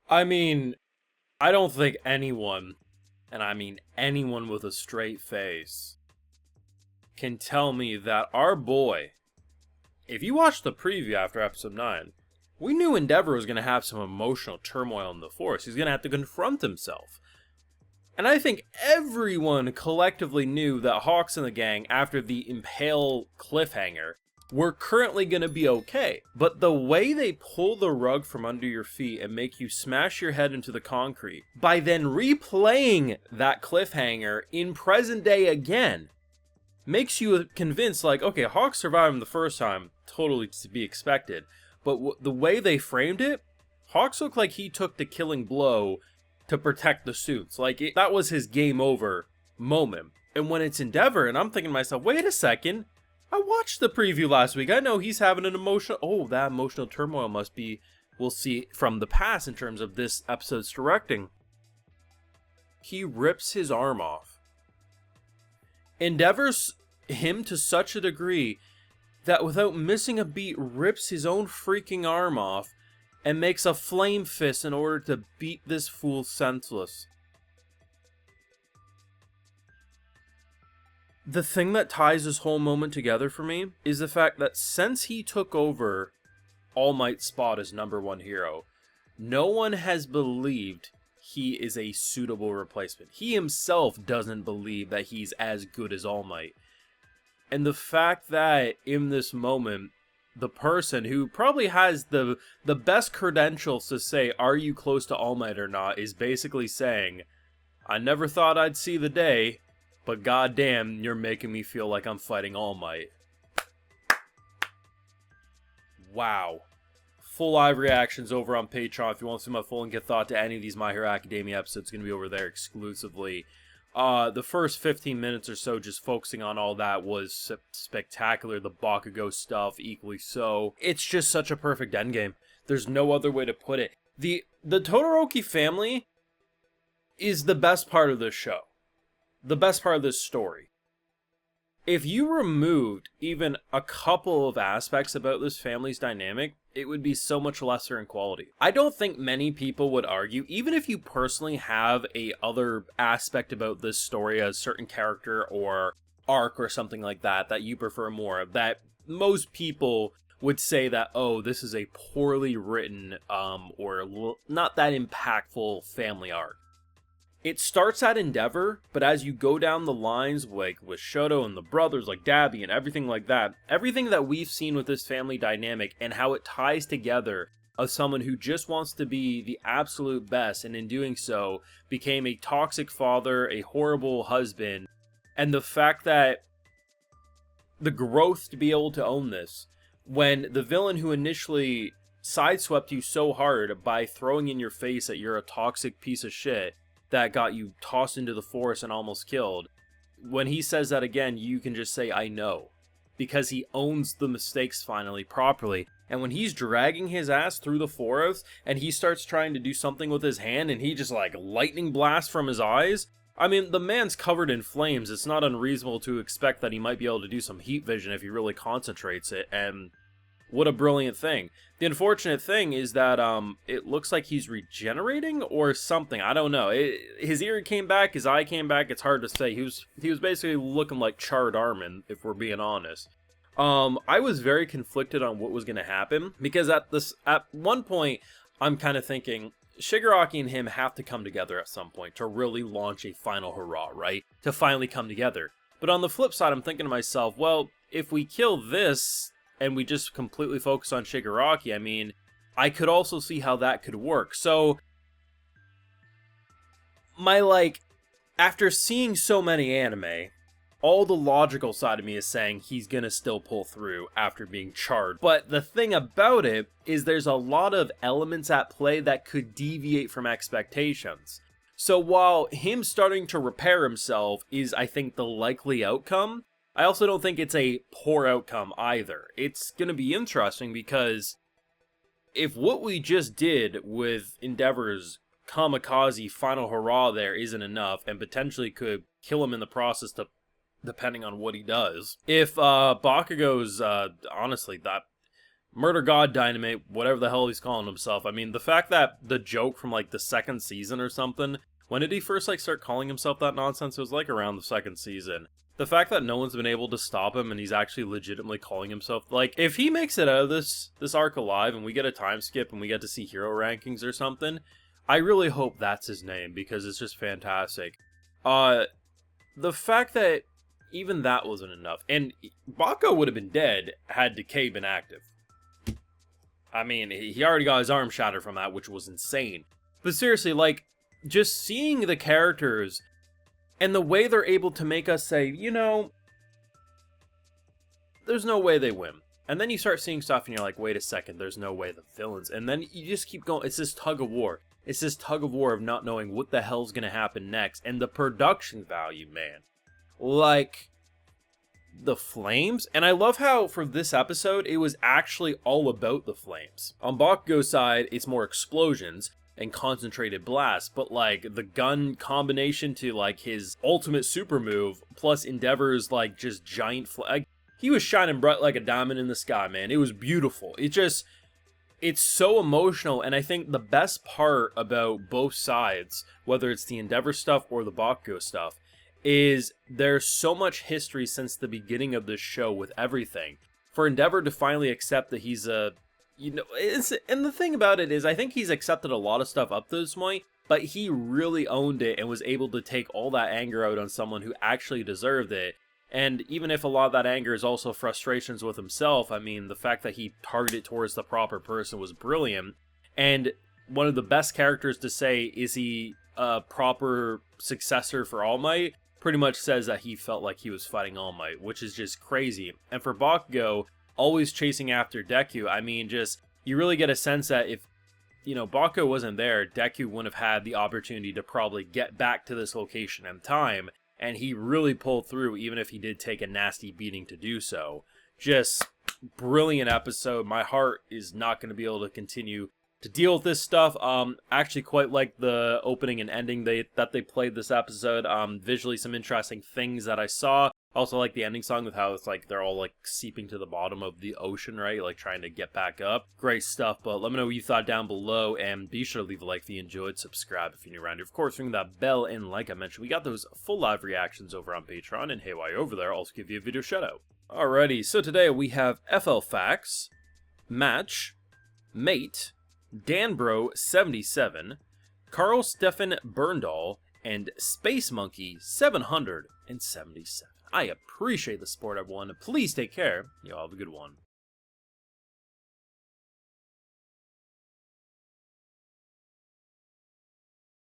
I mean, I don't think anyone, and I mean anyone with a straight face, can tell me that our boy, if you watch the preview after episode 9, we knew Endeavor was going to have some emotional turmoil in the Force. He's going to have to confront himself. And I think everyone collectively knew that Hawks and the gang, after the Impale cliffhanger, were currently going to be okay. But the way they pull the rug from under your feet and make you smash your head into the concrete, by then replaying that cliffhanger in present day again, makes you convinced, like, okay, Hawks survived him the first time, totally to be expected. But the way they framed it, Hawks looked like he took the killing blow to protect the suits. Like, that was his game over moment. And when it's Endeavor, and I'm thinking to myself, wait a second, I watched the preview last week. I know he's having an emotional... Oh, that emotional turmoil must be... We'll see from the past in terms of this episode's directing. He rips his arm off. Endeavors him to such a degree that without missing a beat rips his own freaking arm off and makes a flame fist in order to beat this fool senseless. The thing that ties this whole moment together for me is the fact that since he took over All Might's spot as #1 hero, no one has believed he is a suitable replacement. He himself doesn't believe that he's as good as All Might. And the fact that in this moment, the person who probably has the best credentials to say, are you close to All Might or not, is basically saying, I never thought I'd see the day, but goddamn, you're making me feel like I'm fighting All Might. Wow. Full live reactions over on Patreon. If you want to see my full and get thought to any of these My Hero Academia episodes, it's going to be over there exclusively. The first 15 minutes or so just focusing on all that was spectacular. The Bakugo stuff, equally so. It's just such a perfect endgame. There's no other way to put it. The Todoroki family is the best part of this show. The best part of this story. If you removed even a couple of aspects about this family's dynamic, it would be so much lesser in quality. I don't think many people would argue, even if you personally have a other aspect about this story, a certain character or arc or something like that, that you prefer more, that most people would say that, oh, this is a poorly written or not that impactful family arc. It starts at Endeavor, but as you go down the lines, like with Shoto and the brothers, like Dabi and everything like that, everything that we've seen with this family dynamic and how it ties together of someone who just wants to be the absolute best, and in doing so, became a toxic father, a horrible husband, and the fact that the growth to be able to own this, when the villain who initially sideswept you so hard by throwing in your face that you're a toxic piece of shit, that got you tossed into the forest and almost killed, when he says that again, you can just say, I know. Because he owns the mistakes finally properly. And when he's dragging his ass through the forest, and he starts trying to do something with his hand, and he just like lightning blasts from his eyes, I mean, the man's covered in flames. It's not unreasonable to expect that he might be able to do some heat vision if he really concentrates it, and what a brilliant thing. The unfortunate thing is that it looks like he's regenerating or something. I don't know. His ear came back, his eye came back. It's hard to say. He was basically looking like charred Armin, if we're being honest. I was very conflicted on what was going to happen, because at one point I'm kind of thinking Shigaraki and him have to come together at some point to really launch a final hurrah, right? To finally come together. But on the flip side, I'm thinking to myself, well, if we kill this and we just completely focus on Shigaraki, I mean, I could also see how that could work. So, after seeing so many anime, all the logical side of me is saying he's gonna still pull through after being charred. But the thing about it is there's a lot of elements at play that could deviate from expectations. So while him starting to repair himself is, I think, the likely outcome, I also don't think it's a poor outcome either. It's going to be interesting because if what we just did with Endeavor's kamikaze final hurrah there isn't enough and potentially could kill him in the process, depending on what he does. If Bakugo's, honestly, that Murder God Dynamite, whatever the hell he's calling himself. I mean, the fact that the joke from like the second season or something, when did he first like start calling himself that nonsense? It was like around the second season. The fact that no one's been able to stop him and he's actually legitimately calling himself, like, if he makes it out of this arc alive and we get a time skip and we get to see hero rankings or something, I really hope that's his name because it's just fantastic. The fact that even that wasn't enough, and Bakugo would have been dead had Decay been active. I mean, he already got his arm shattered from that, which was insane. But seriously, like, just seeing the characters and the way they're able to make us say, you know, there's no way they win. And then you start seeing stuff and you're like, wait a second, there's no way the villains. And then you just keep going. It's this tug of war. It's this tug of war of not knowing what the hell's going to happen next. And the production value, man. Like, the flames. And I love how for this episode, it was actually all about the flames. On Bakugo's side, it's more explosions and concentrated blasts, but like the gun combination to like his ultimate super move plus Endeavor's like just giant like, he was shining bright like a diamond in the sky, man. It was beautiful. It's so emotional, and I think the best part about both sides, whether it's the Endeavor stuff or the Bakugo stuff, is there's so much history since the beginning of this show with everything. For Endeavor to finally accept that he's a, you know, and the thing about it is, I think he's accepted a lot of stuff up to this point, but he really owned it and was able to take all that anger out on someone who actually deserved it. And even if a lot of that anger is also frustrations with himself, I mean, the fact that he targeted towards the proper person was brilliant. And one of the best characters to say, is he a proper successor for All Might, pretty much says that he felt like he was fighting All Might, which is just crazy. And for Bakugo, always chasing after Deku, I mean, just, you really get a sense that if, you know, Bakugo wasn't there, Deku wouldn't have had the opportunity to probably get back to this location in time, and he really pulled through, even if he did take a nasty beating to do so. Just brilliant episode. My heart is not going to be able to continue to deal with this stuff. Actually quite like the opening and ending that they played this episode. Visually some interesting things that I saw. Also like the ending song with how it's like they're all like seeping to the bottom of the ocean, right? Like trying to get back up. Great stuff, but let me know what you thought down below, and be sure to leave a like if you enjoyed, subscribe if you're new around here. Of course, ring that bell, and like I mentioned, we got those full live reactions over on Patreon, and hey, while you're over there, I'll also give you a video shout out. Alrighty, so today we have FL Facts, Match, Mate, Danbro77, Carl Stefan Berndal, and Space Monkey 777. I appreciate the support, everyone. Please take care. You all have a good one.